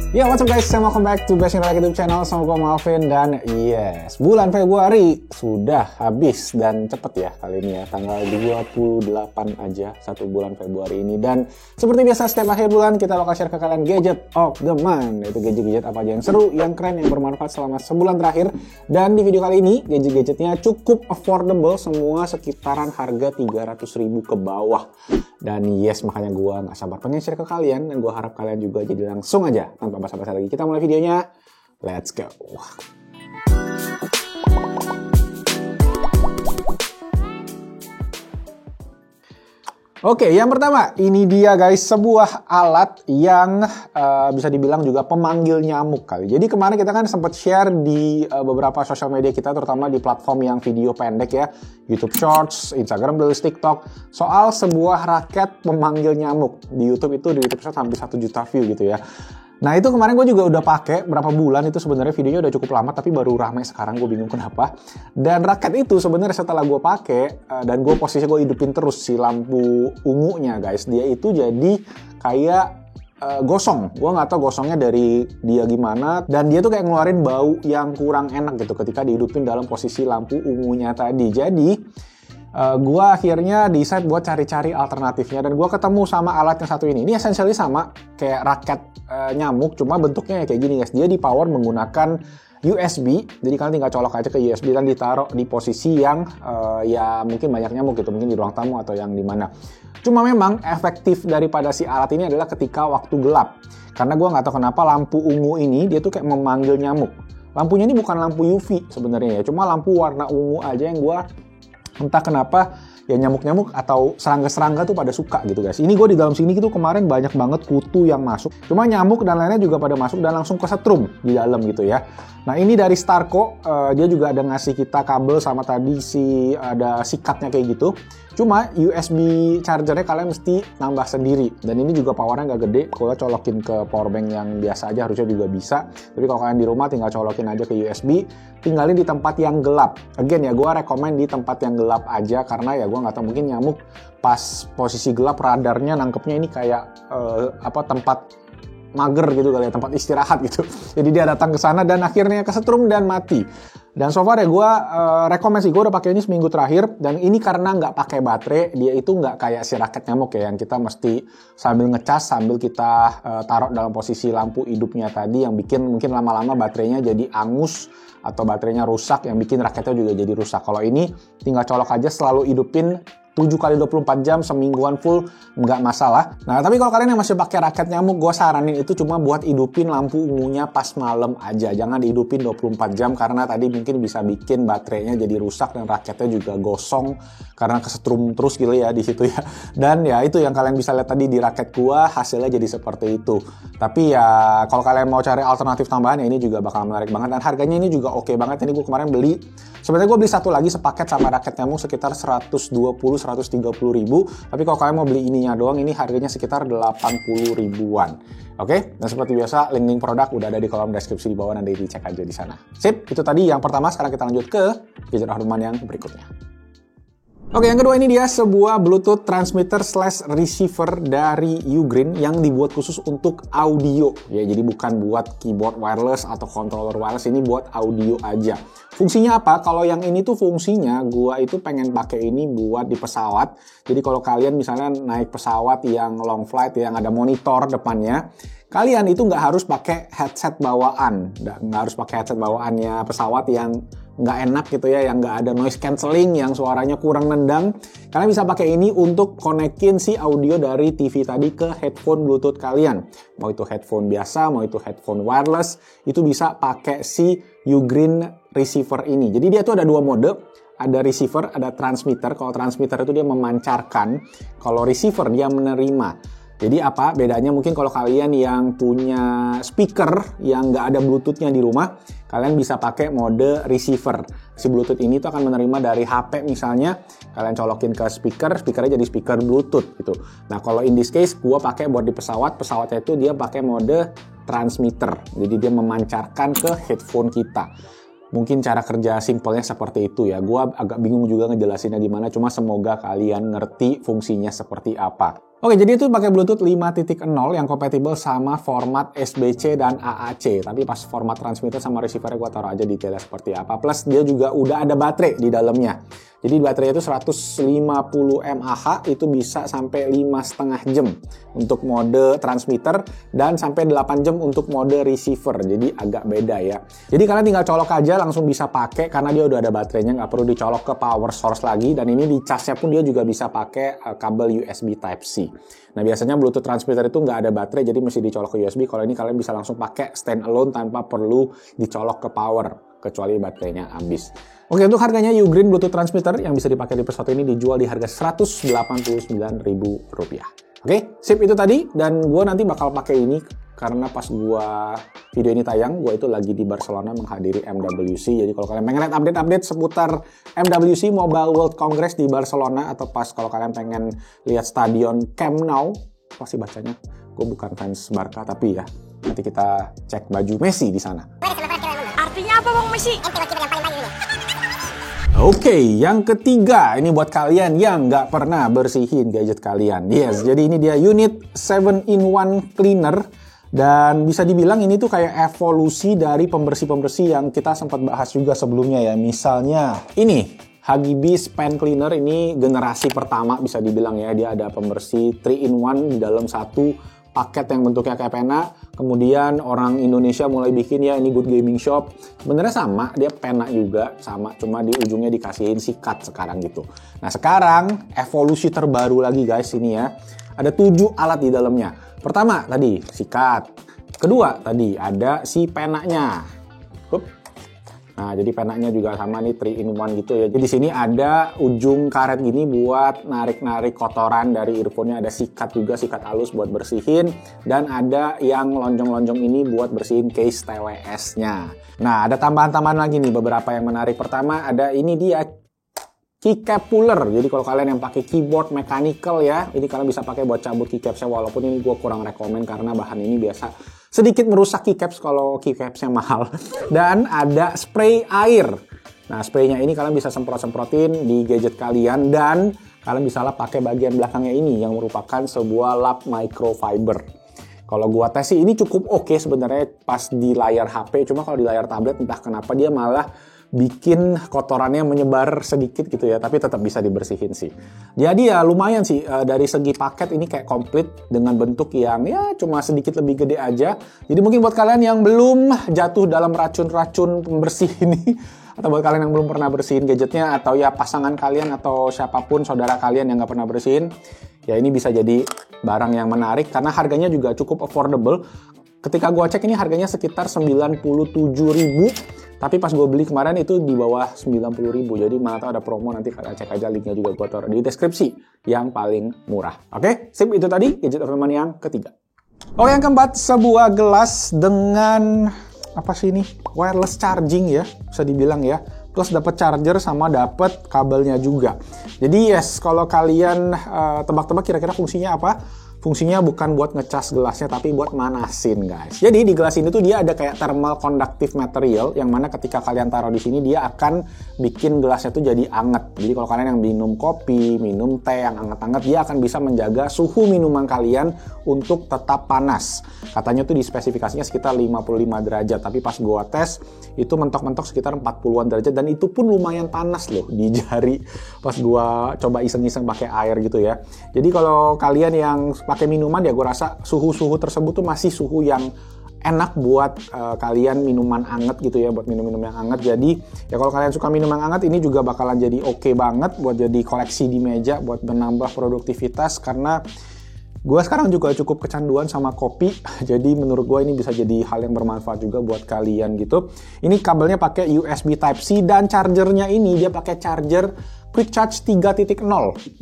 Ya, what's up guys, welcome back to Best in Rock YouTube channel sama gue Malvin. Dan yes, bulan Februari sudah habis dan cepet ya kali ini ya, tanggal 28 aja, 1 bulan Februari ini. Dan seperti biasa setiap akhir bulan kita bakal share ke kalian gadget of the month. Itu gadget-gadget apa aja yang seru, yang keren, yang bermanfaat selama sebulan terakhir. Dan di video kali ini gadget-gadgetnya cukup affordable, semua sekitaran harga 300.000 ke bawah. Dan yes, makanya gue gak sabar pengen share ke kalian, dan gue harap kalian juga jadi langsung aja tanpa basa-basi lagi kita mulai videonya. Let's go. Oke, yang pertama ini dia guys, sebuah alat yang bisa dibilang juga pemanggil nyamuk kali. Jadi kemarin kita kan sempat share di beberapa sosial media kita, terutama di platform yang video pendek ya, YouTube Shorts, Instagram Reels, TikTok, soal sebuah raket pemanggil nyamuk. Di YouTube itu, di YouTube Shorts hampir 1 juta view gitu ya. Nah itu kemarin gue juga udah pakai berapa bulan, itu sebenarnya videonya udah cukup lama tapi baru ramai sekarang, gue bingung kenapa. Dan raket itu sebenarnya setelah gue pakai dan gue posisinya gue hidupin terus si lampu ungunya guys, dia itu jadi kayak gosong. Gue nggak tahu gosongnya dari dia gimana, dan dia tuh kayak ngeluarin bau yang kurang enak gitu ketika dihidupin dalam posisi lampu ungunya tadi. Jadi gue akhirnya decide buat cari-cari alternatifnya, dan gue ketemu sama alat yang satu ini. Ini essentially sama kayak raket nyamuk, cuma bentuknya kayak gini guys. Dia di power menggunakan USB, jadi kalian tinggal colok aja ke USB dan ditaruh di posisi yang ya mungkin banyak nyamuk gitu, mungkin di ruang tamu atau yang di mana. Cuma memang efektif daripada si alat ini adalah ketika waktu gelap, karena gue nggak tahu kenapa lampu ungu ini dia tuh kayak memanggil nyamuk. Lampunya ini bukan lampu UV sebenarnya ya, cuma lampu warna ungu aja yang gue entah kenapa ya nyamuk-nyamuk atau serangga-serangga tuh pada suka gitu guys. Ini gue di dalam sini gitu kemarin banyak banget kutu yang masuk. Cuma nyamuk dan lainnya juga pada masuk dan langsung kesetrum di dalam gitu ya. Nah ini dari Starco, dia juga ada ngasih kita kabel sama tadi ada sikatnya kayak gitu. Cuma USB chargernya kalian mesti nambah sendiri. Dan ini juga powernya nggak gede. Kalau colokin ke powerbank yang biasa aja harusnya juga bisa. Tapi kalau kalian di rumah tinggal colokin aja ke USB. Tinggalin di tempat yang gelap. Again ya, gue rekomen di tempat yang gelap aja. Karena ya gue nggak tahu, mungkin nyamuk pas posisi gelap radarnya nangkepnya ini kayak tempat mager gitu kali ya, tempat istirahat gitu. Jadi dia datang ke sana dan akhirnya kesetrum dan mati. Dan so far ya gue rekomen sih, gue udah pakai ini seminggu terakhir, dan ini karena nggak pakai baterai, dia itu nggak kayak si raket nyamuk ya, yang kita mesti sambil ngecas sambil kita taruh dalam posisi lampu hidupnya tadi, yang bikin mungkin lama-lama baterainya jadi angus atau baterainya rusak, yang bikin raketnya juga jadi rusak. Kalau ini tinggal colok aja, selalu hidupin 7 kali 24 jam, semingguan full, nggak masalah. Nah, tapi kalau kalian yang masih pakai raket nyamuk, gue saranin itu cuma buat hidupin lampu ungunya pas malam aja. Jangan dihidupin 24 jam, karena tadi mungkin bisa bikin baterainya jadi rusak dan raketnya juga gosong, karena kesetrum terus gitu ya di situ ya. Dan ya itu yang kalian bisa lihat tadi di raket gue, hasilnya jadi seperti itu. Tapi ya kalau kalian mau cari alternatif tambahan, ya ini juga bakal menarik banget. Dan harganya ini juga oke banget. Ini gue kemarin beli, sebenarnya gue beli satu lagi sepaket sama raket nyamuk sekitar 130-130 ribu, tapi kalau kalian mau beli ininya doang, ini harganya sekitar 80 ribuan. Oke, dan seperti biasa link produk udah ada di kolom deskripsi di bawah, nanti dicek aja di sana. Sip, itu tadi yang pertama. Sekarang kita lanjut ke gadget Harman yang berikutnya. Oke, yang kedua ini dia sebuah Bluetooth transmitter / receiver dari Ugreen yang dibuat khusus untuk audio. Ya, jadi bukan buat keyboard wireless atau controller wireless, ini buat audio aja. Fungsinya apa? Kalau yang ini tuh fungsinya, gua itu pengen pakai ini buat di pesawat. Jadi kalau kalian misalnya naik pesawat yang long flight yang ada monitor depannya, kalian itu nggak harus pakai headset bawaan. Nggak harus pakai headset bawaannya pesawat yang nggak enak gitu ya, yang nggak ada noise cancelling, yang suaranya kurang nendang. Kalian bisa pakai ini untuk konekin si audio dari TV tadi ke headphone Bluetooth kalian. Mau itu headphone biasa, mau itu headphone wireless, itu bisa pakai si Ugreen receiver ini. Jadi dia tuh ada 2 mode. Ada receiver, ada transmitter. Kalau transmitter itu dia memancarkan, kalau receiver dia menerima. Jadi apa bedanya? Mungkin kalau kalian yang punya speaker yang nggak ada Bluetooth-nya di rumah, kalian bisa pakai mode receiver. Si Bluetooth ini tuh akan menerima dari HP misalnya, kalian colokin ke speakernya jadi speaker Bluetooth gitu. Nah kalau in this case, gue pakai buat di pesawatnya itu dia pakai mode transmitter. Jadi dia memancarkan ke headphone kita. Mungkin cara kerja simpelnya seperti itu ya. Gue agak bingung juga ngejelasinnya gimana, cuma semoga kalian ngerti fungsinya seperti apa. Oke, jadi itu pakai Bluetooth 5.0 yang kompatibel sama format SBC dan AAC. Tapi pas format transmitter sama receiver gue taruh aja detailnya seperti apa. Plus dia juga udah ada baterai di dalamnya. Jadi baterainya itu 150 mAh, itu bisa sampai 5,5 jam untuk mode transmitter dan sampai 8 jam untuk mode receiver. Jadi agak beda ya. Jadi kalian tinggal colok aja langsung bisa pakai karena dia udah ada baterainya, nggak perlu dicolok ke power source lagi. Dan ini di casnya pun dia juga bisa pakai kabel USB Type-C. Nah biasanya Bluetooth transmitter itu nggak ada baterai, jadi mesti dicolok ke USB. Kalau ini kalian bisa langsung pakai stand alone tanpa perlu dicolok ke power, kecuali baterainya habis. Oke, untuk harganya Ugreen Bluetooth transmitter yang bisa dipakai di pesawat ini dijual di harga Rp189.000. Oke, sip itu tadi. Dan gue nanti bakal pakai ini karena pas gue video ini tayang, gue itu lagi di Barcelona menghadiri MWC. Jadi kalau kalian pengen lihat update-update seputar MWC Mobile World Congress di Barcelona, atau pas kalau kalian pengen lihat stadion Camp Nou, pasti bacanya, gue bukan fans Barca tapi ya, nanti kita cek baju Messi di sana. Artinya apa Bang Messi? Oke, yang ketiga, ini buat kalian yang nggak pernah bersihin gadget kalian. Yes, jadi ini dia unit 7-in-1 cleaner. Dan bisa dibilang ini tuh kayak evolusi dari pembersih-pembersih yang kita sempat bahas juga sebelumnya ya. Misalnya ini, Huggy Bees Pen Cleaner, ini generasi pertama bisa dibilang ya. Dia ada pembersih 3-in-1 di dalam satu paket yang bentuknya kayak pena. Kemudian orang Indonesia mulai bikin ya, ini Good Gaming Shop. Sebenarnya sama, dia pena juga sama, cuma di ujungnya dikasihin sikat sekarang gitu. Nah sekarang evolusi terbaru lagi guys ini ya. Ada 7 alat di dalamnya. Pertama tadi sikat. Kedua tadi ada si penanya. Nah, jadi penanya juga sama nih 3-in-1 gitu ya. Jadi di sini ada ujung karet gini buat narik-narik kotoran dari earphone-nya. Ada sikat juga, sikat halus buat bersihin. Dan ada yang lonjong-lonjong ini buat bersihin case TWS-nya. Nah, ada tambahan-tambahan lagi nih beberapa yang menarik. Pertama ada ini dia keycap puller. Jadi kalau kalian yang pakai keyboard mechanical ya, ini kalian bisa pakai buat cabut keycapsnya. Walaupun ini gue kurang rekomen karena bahan ini biasa sedikit merusak keycaps kalau keycapsnya mahal. Dan ada spray air. Nah spraynya ini kalian bisa semprot-semprotin di gadget kalian. Dan kalian bisa lah pakai bagian belakangnya ini yang merupakan sebuah lap microfiber. Kalau gua tes sih ini cukup oke sebenarnya pas di layar HP. Cuma kalau di layar tablet entah kenapa dia malah bikin kotorannya menyebar sedikit gitu ya, tapi tetap bisa dibersihin sih. Jadi ya lumayan sih dari segi paket ini kayak komplit dengan bentuk yang ya cuma sedikit lebih gede aja. Jadi mungkin buat kalian yang belum jatuh dalam racun-racun pembersih ini, atau buat kalian yang belum pernah bersihin gadgetnya, atau ya pasangan kalian atau siapapun saudara kalian yang nggak pernah bersihin, ya ini bisa jadi barang yang menarik karena harganya juga cukup affordable. Ketika gue cek ini harganya sekitar 97.000, tapi pas gue beli kemarin itu di bawah 90.000. Jadi mana tahu ada promo, nanti kalian cek aja, linknya juga gue taruh di deskripsi yang paling murah. Oke, sip, itu tadi gadget of the month yang ketiga. Oke, yang keempat, sebuah gelas dengan apa sih ini? Wireless charging ya, bisa dibilang ya. Plus dapat charger sama dapat kabelnya juga. Jadi yes, kalau kalian tebak-tebak kira-kira fungsinya apa? Fungsinya bukan buat ngecas gelasnya, tapi buat manasin guys. Jadi di gelas ini tuh dia ada kayak thermal conductive material, yang mana ketika kalian taruh di sini dia akan bikin gelasnya tuh jadi anget. Jadi kalau kalian yang minum kopi, minum teh yang anget-anget, dia akan bisa menjaga suhu minuman kalian untuk tetap panas. Katanya tuh di spesifikasinya sekitar 55 derajat, tapi pas gua tes itu mentok-mentok sekitar 40-an derajat, dan itu pun lumayan panas loh di jari pas gua coba iseng-iseng pakai air gitu ya. Jadi kalau kalian yang pakai minuman ya gue rasa suhu-suhu tersebut tuh masih suhu yang enak buat kalian minuman anget gitu ya, buat minum-minum yang anget. Jadi ya kalau kalian suka minum yang anget, ini juga bakalan jadi oke banget buat jadi koleksi di meja, buat menambah produktivitas, karena gue sekarang juga cukup kecanduan sama kopi. Jadi menurut gue ini bisa jadi hal yang bermanfaat juga buat kalian gitu. Ini kabelnya pakai USB Type-C, dan chargernya ini dia pakai charger Quick Charge 3.0.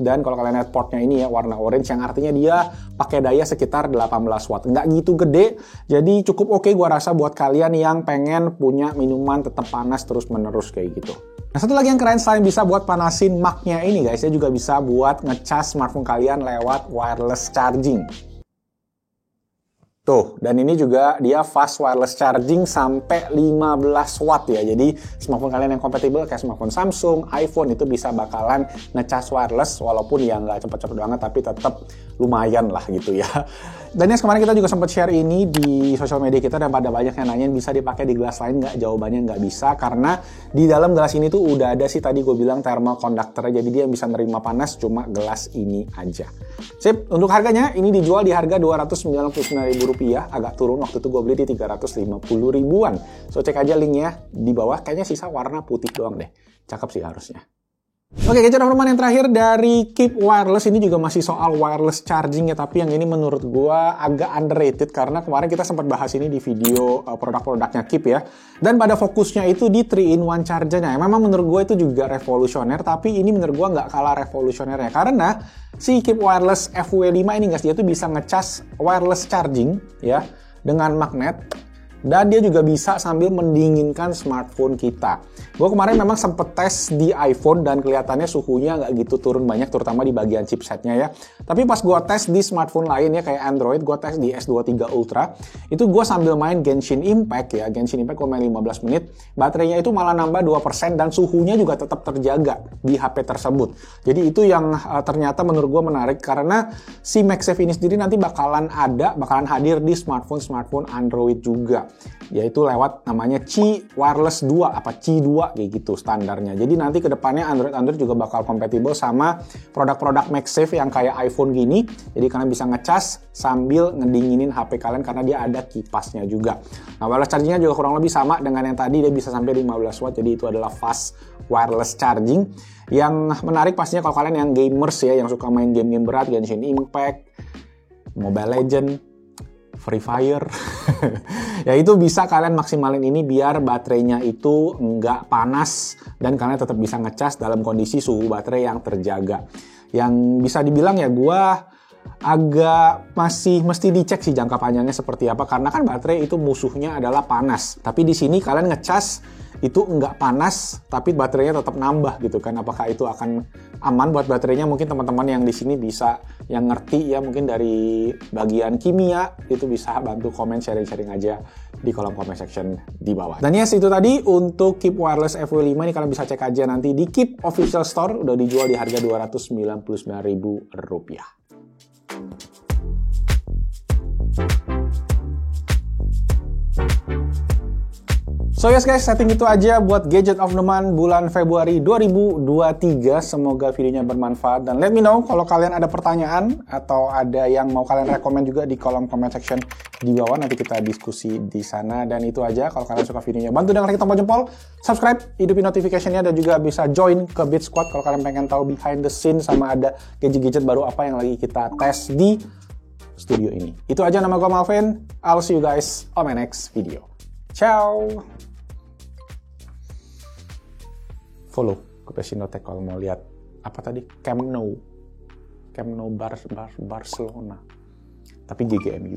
Dan kalau kalian lihat portnya ini ya warna orange, yang artinya dia pakai daya sekitar 18 watt. Nggak gitu gede, jadi cukup oke gua rasa buat kalian yang pengen punya minuman tetap panas terus menerus kayak gitu. Nah satu lagi yang keren, selain bisa buat panasin mug-nya ini guys, dia juga bisa buat ngecas smartphone kalian lewat wireless charging. Tuh, dan ini juga dia fast wireless charging sampai 15 watt ya. Jadi smartphone kalian yang kompatibel kayak smartphone Samsung, iPhone itu bisa bakalan ngecas wireless walaupun ya nggak cepet-cepet banget tapi tetap lumayan lah gitu ya. Dan yang kemarin kita juga sempat share ini di sosial media kita dan pada banyak yang nanyain bisa dipakai di gelas lain nggak? Jawabannya nggak bisa karena di dalam gelas ini tuh udah ada sih tadi gue bilang thermal conductor, jadi dia bisa nerima panas cuma gelas ini aja. Sip, untuk harganya ini dijual di harga Rp299.000, agak turun waktu itu gue beli di 350 ribuan. So cek aja linknya di bawah, kayaknya sisa warna putih doang deh. Cakep sih harusnya. Oke, gadget of the month yang terakhir dari Keep Wireless ini juga masih soal wireless charging ya, tapi yang ini menurut gua agak underrated karena kemarin kita sempat bahas ini di video produk-produknya Keep ya. Dan pada fokusnya itu di 3-in-1 chargernya. Memang menurut gua itu juga revolusioner, tapi ini menurut gua nggak kalah revolusionernya karena si Keep Wireless FW5 ini guys, dia tuh bisa ngecas wireless charging ya dengan magnet. Dan dia juga bisa sambil mendinginkan smartphone kita. Gue kemarin memang sempet tes di iPhone dan kelihatannya suhunya nggak gitu turun banyak, terutama di bagian chipsetnya ya. Tapi pas gue tes di smartphone lain ya kayak Android, gue tes di S23 Ultra, itu gue sambil main Genshin Impact ya. Genshin Impact gue main 15 menit, baterainya itu malah nambah 2% dan suhunya juga tetap terjaga di HP tersebut. Jadi itu yang ternyata menurut gue menarik karena si MagSafe ini sendiri nanti bakalan hadir di smartphone Android juga. Yaitu lewat namanya Qi Wireless 2, apa Qi 2 kayak gitu standarnya. Jadi nanti ke depannya Android juga bakal kompatibel sama produk-produk MagSafe yang kayak iPhone gini. Jadi kalian bisa ngecas sambil ngedinginin HP kalian karena dia ada kipasnya juga. Nah, wireless chargingnya juga kurang lebih sama dengan yang tadi, dia bisa sampai 15 watt. Jadi itu adalah fast wireless charging. Yang menarik pastinya kalau kalian yang gamers ya, yang suka main game-game berat, Genshin Impact, Mobile Legends, Free Fire, ya itu bisa kalian maksimalin ini biar baterainya itu nggak panas dan kalian tetap bisa ngecas dalam kondisi suhu baterai yang terjaga. Yang bisa dibilang ya gua agak masih mesti dicek sih jangka panjangnya seperti apa karena kan baterai itu musuhnya adalah panas. Tapi di sini kalian ngecas itu nggak panas tapi baterainya tetap nambah gitu kan. Apakah itu akan aman buat baterainya? Mungkin teman-teman yang di sini bisa yang ngerti ya, mungkin dari bagian kimia itu bisa bantu komen sharing-sharing aja di kolom comment section di bawah. Dan yes, itu tadi untuk Keep Wireless FW5 ini kalian bisa cek aja nanti di Keep Official Store, udah dijual di harga Rp299.000. So yes guys, setting itu aja buat Gadget of the Month bulan Februari 2023. Semoga videonya bermanfaat dan let me know kalau kalian ada pertanyaan atau ada yang mau kalian rekomen juga di kolom comment section di bawah. Nanti kita diskusi di sana. Dan itu aja, kalau kalian suka videonya bantu dengan klik tombol jempol, subscribe, hidupin notification-nya dan juga bisa join ke Beat Squad kalau kalian pengen tahu behind the scene sama ada gadget-gadget baru apa yang lagi kita tes di studio ini. Itu aja, nama gue Malvin. I'll see you guys on my next video. Ciao. Follow ke Pesinotek kalau mau lihat apa tadi, Camp Nou Barcelona, tapi GGMU.